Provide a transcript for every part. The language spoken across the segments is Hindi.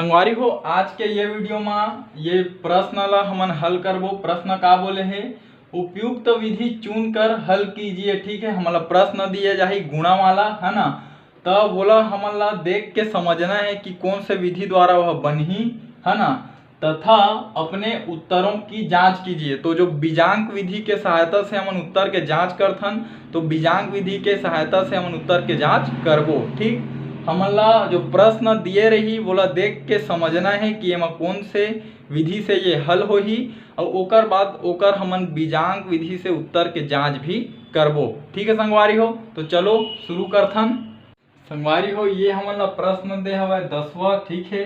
संगवारी हो आज के ये वीडियो में ये प्रश्न ला हमन हल करबो। प्रश्न का बोले है उपयुक्त विधि चुन कर हल कीजिए। ठीक है, हमला प्रश्न दिए जाही गुणा वाला है ना, तब बोला हमन ला देख के समझना है कि कौन से विधि द्वारा वह बनही है ना, तथा अपने उत्तरों की जांच कीजिए। तो जो बीजांक विधि के सहायता से हमन उत्तर के जांच करथन, तो बीजांक विधि के सहायता से हमन उत्तर के जांच करबो। ठीक, हमन ला जो प्रश्न दिए रही बोला देख के समझना है कि एमा कौन से विधि से ये हल होही, और ओकर बाद ओकर हमन बीजांक विधि से उत्तर के जांच भी करबो। ठीक है संगवारी हो, तो चलो शुरू करथन। संगवारी हो ये हमन ला प्रश्न दे हवे 10वां। ठीक है,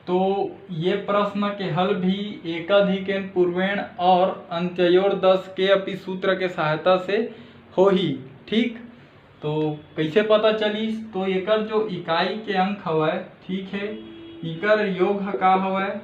तो ये प्रश्न के हल भी एकाधिकेन पूर्वेण और अंत्योर 10 के अपि सूत्र के सहायता से होही। ठीक, तो कैसे पता चलिस, तो एकर जो इकाई के अंक हवय, ठीक है, इकर योग ह का हवय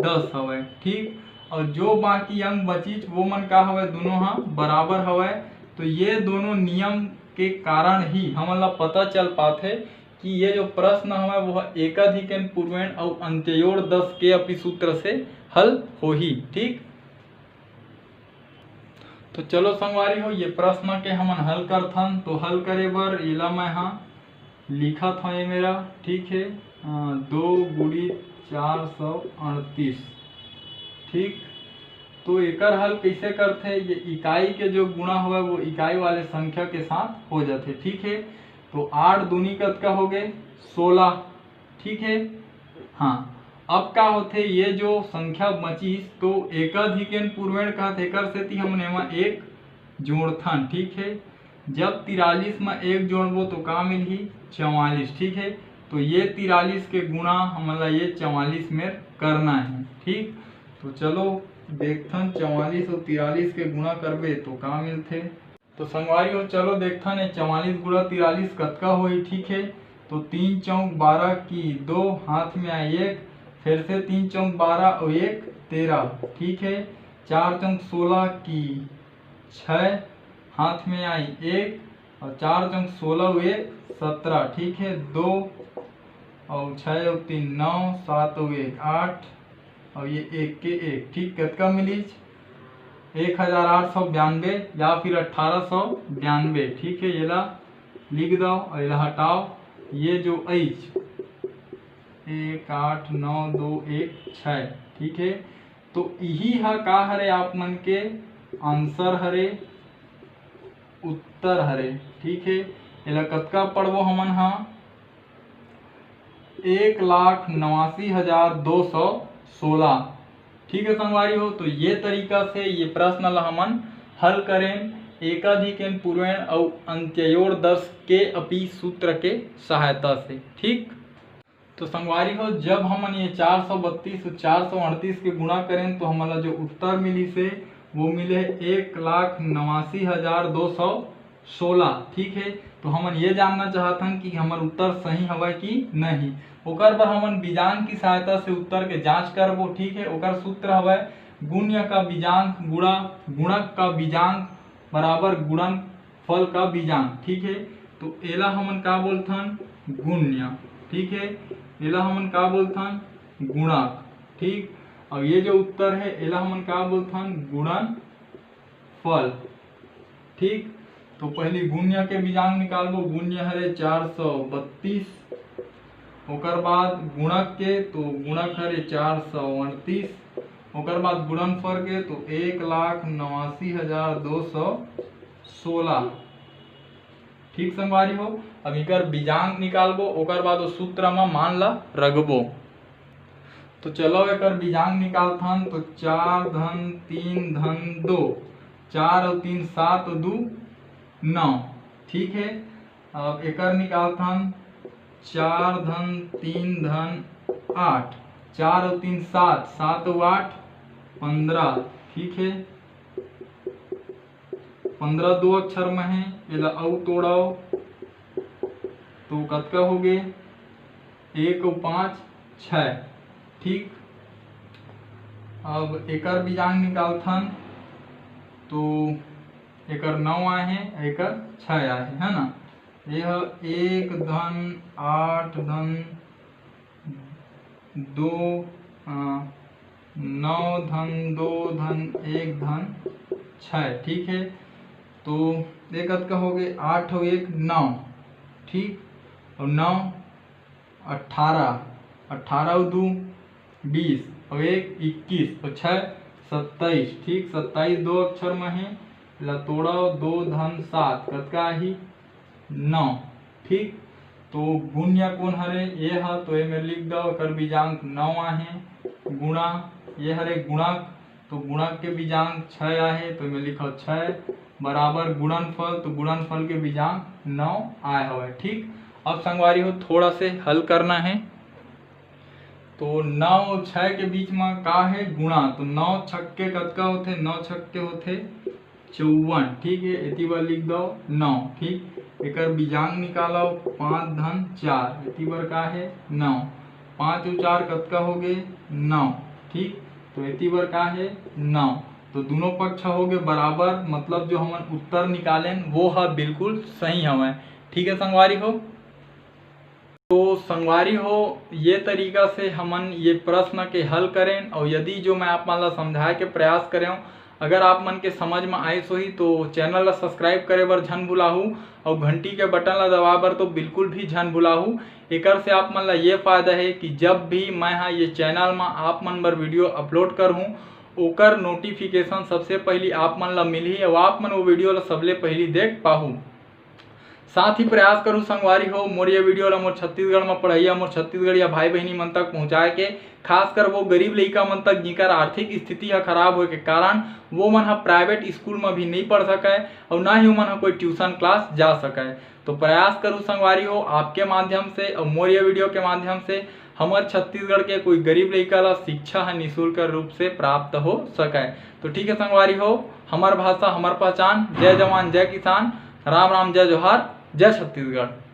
10 हवय। ठीक, और जो बाकी अंक बचिस वो मन का हवय दोनों हा बराबर हवय। तो ये दोनों नियम के कारण ही हमन ला पता चल पाथे कि ये जो प्रश्न हवय वह एकाधिकेन पूर्वेण और अंत्योर 10 के अपि सूत्र से हल होही। ठीक, तो चलो संगवारी हो ये प्रश्न के हमन हल करथन। तो हल करे बर इला मैं हाँ लिखत हूँ ये मेरा। ठीक है, 2 × 438। ठीक, तो एकर हल कैसे करथे, ये इकाई के जो गुणा हुआ वो इकाई वाले संख्या के साथ हो जाते। ठीक है, तो 8 दूनी कतका हो गए 16। ठीक है, हाँ अब का होथे ये जो संख्या बचिस तो एकाधिकेन पूर्वेण कहत एकर सेती हमन एमा 1 जोड़थन। ठीक है, जब 43 में 1 जोड़बो तो का मिलही 44। ठीक है, तो ये 43 के गुणा हमन ला ये 44 में करना है। ठीक, तो चलो देखथन 44 और 43 के गुणा करबे तो का मिलथे। तो संगवारी हो चलो देखथन ये 44 × 43 कतका होही। ठीक है, तो 3 चौक 12 की 2 हाथ में आई 1, फिर से 3 चौक 12 और 1 13। ठीक है, 4 चौक 16 की 6 हाथ में आई 1, और 4 चौक 16 और 1 17। ठीक है, 2 और 6 और 3 9, 7 और 1 8, और ये 1 के 1। ठीक, कतका मिलीच 1892 या फिर 1892। ठीक है, ये ला लिख दो और ये हटाओ। ये जो एच 1 8 9 2 1 6। ठीक है, तो यही है का हरे आप मन के आंसर हरे, उत्तर हरे। ठीक है, एला कतका पढ़बो हमन हा 1,89,216। ठीक है संगवारी हो, तो ये तरीका से ये प्रश्न ला हमन हल करें एकाधिकेन पूर्वेण और अंत्योर 10 के अपि सूत्र के सहायता से। ठीक, तो संगवारी हो जब हमन ये 432 और 438 के गुणा करें तो हमारा जो उत्तर मिली से वो मिले 1,89,216। ठीक है, तो हमन ये जानना चाहतन कि हमार उत्तर सही हवय कि नहीं। ओकर बर हमन बीजांक की सहायता से उत्तर के जांच करबो। ठीक है, ओकर सूत्र हवय गुण्य का बीजांक गुणा गुणक का बीजांक बराबर गुणनफल का बीजांक। ठीक है, तो एला हमन का बोलथन गुण्य। ठीक है, एला हमन का बोलथन गुणक। ठीक, और ये जो उत्तर है एला हमन का बोलथन गुणनफल। ठीक, तो पहले गुण्य के बीजांक निकालबो। गुण्य हरे 432, ओकर बाद गुणक के तो गुणक हरे 438, ओकर बाद गुणनफल के तो 1,89,216। ठीक संगवारी हो, अब इकर बीजांक निकालबो, ओकर बाद वो सूत्र में मान ला रखबो। तो चलो एकर बीजांक निकालथन। तो 4 धन 3 धन 2, 4 और 3 7 और 2 9। ठीक है, अब एकर निकालथन 4 धन 3 धन 8, 4 और 3 7, 7 और 8 15। ठीक है, 15 दो अक्षर में है, एला औ तोड़ाओ तो कतका हो गए 1 और 5 6। ठीक, अब एकर बीजांक निकालथन तो एकर 9 आए हैं, एकर 6 आए हैं, है ना। यह 1 धन 8 धन 2 9 धन 2 धन 1 धन 6, ठीक है। तो एक का हो गए 8 और 1 9, ठीक, और 9 18, 18 और 2 20 और 1 21 और 6 27, ठीक, 27 दो अक्षर में है लतोड़ा 2 धन 7 कतका ही 9, ठीक। तो गुण या कौन हरे ये है तो ये में लिख दो कर बीजांक 9 आहे, गुणा ये हरे गुणक तो गुणक के बीजांक 6 आहे तो मैं लिखो 6 बराबर गुणनफल तो गुणनफल के बीजांक 9 आए हुए, ठीक। अब संगवारी हो थोड़ा से हल करना है। तो 9 और 6 के बीच में का है गुणा, तो 9 छक्के कतका होते 9 छक्के होते 54, ठीक है। इति बार लिख दो 9, ठीक। एक बीजांग निकालो 5 धन 4 इति बार का है 9, 5 और 4 कतका हो गए 9, ठीक। तो इति बार का है 9, तो दोनों पक्ष हो गए बराबर, मतलब जो हम उत्तर निकालें वो है बिल्कुल सही हमें, ठीक है संगवारी हो। तो संगवारी हो ये तरीका से हमन ये प्रश्न के हल करें, और यदि जो मैं आप मन ला समझाए के प्रयास करें अगर आप मन के समझ में आइस होही तो चैनल ला सब्सक्राइब करे बर झन भुलाहू और घंटी के बटन ला दबा बर तो बिल्कुल भी झन भुलाहू। एकर से आप मन ला ये फायदा है कि जब भी मैं ये चैनल में आप मन बर वीडियो अपलोड करहूँ ओकर नोटिफिकेशन सबसे पहले आप मन ला मिलही और आप मन वो वीडियो ला सबले पहले देख पाहू। साथ ही प्रयास करूँ संगवारी हो मोर ये वीडियो ला मोर छत्तीसगढ़ में पढ़ैया मोर छत्तीसगढ़िया भाई बहनी मन तक पहुँचाए के, खासकर वो गरीब लड़का मन तक जिनकर आर्थिक स्थिति है खराब होए के कारण वो मन हा प्राइवेट स्कूल में भी नहीं पढ़ सके और ना ही वो मन हा कोई ट्यूशन क्लास जा सके। तो प्रयास करूँ संगवारी हो आपके माध्यम से और मोर ये वीडियो के माध्यम से हमारे छत्तीसगढ़ के कोई गरीब लड़का ला शिक्षा है निःशुल्क रूप से प्राप्त हो सके। तो ठीक है संगवारी हो, हमार भाषा हमार पहचान, जय जवान जय किसान, राम राम जय जोहार, जय छत्तीसगढ़।